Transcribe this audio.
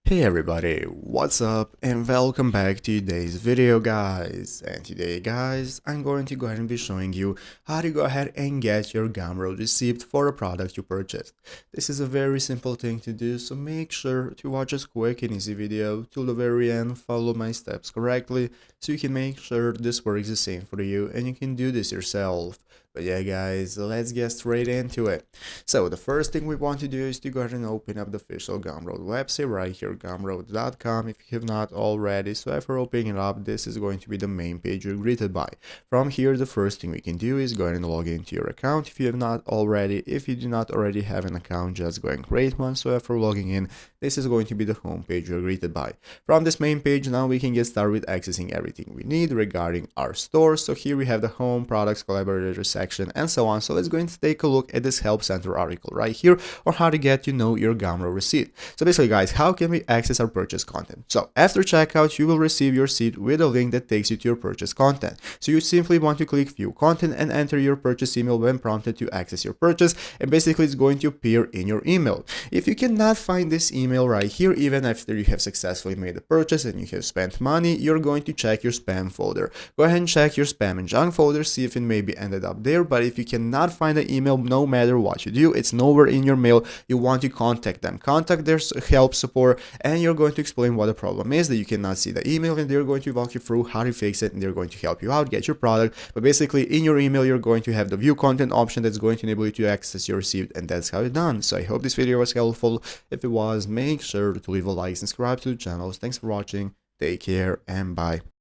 Hey everybody, what's up and welcome back to today's video guys. And today guys, I'm going to go ahead and be showing you how to go ahead and get your Gumroad receipt for a product you purchased. This is a very simple thing to do, so make sure to watch this quick and easy video till the very end, follow my steps correctly so you can make sure this works the same for you and you can do this yourself. But yeah guys, let's get straight into it. So the first thing we want to do is to go ahead and open up the official Gumroad website right here, gumroad.com, if you have not already. So after opening it up, this is going to be the main page you're greeted by. From here, the first thing we can do is go ahead and log into your account if you have not already. If you do not already have an account, just go and create one. So after logging in, this is going to be the home page you're greeted by. From this main page, now we can get started with accessing everything we need regarding our store. So here we have the home, products, collaborators section, and so on. So let's go and take a look at this help center article right here, or how to get your Gumroad receipt. So basically guys, how can we access our purchase content? So after checkout, you will receive your receipt with a link that takes you to your purchase content. So you simply want to click view content and enter your purchase email when prompted to access your purchase, and basically it's going to appear in your email. If you cannot find this email right here, even after you have successfully made the purchase and you have spent money, you're going to check your spam folder. Go ahead and check your spam and junk folder, see if it maybe ended up there. But if you cannot find the email, no matter what you do, it's nowhere in your mail, you want to contact them. Contact their help support, and you're going to explain what the problem is, that you cannot see the email, and they're going to walk you through how to fix it, and they're going to help you out, get your product. But basically in your email, you're going to have the view content option that's going to enable you to access your receipt, and that's how it's done. So I hope this video was helpful. If it was, make sure to leave a like and subscribe to the channel. Thanks for watching, take care, and bye.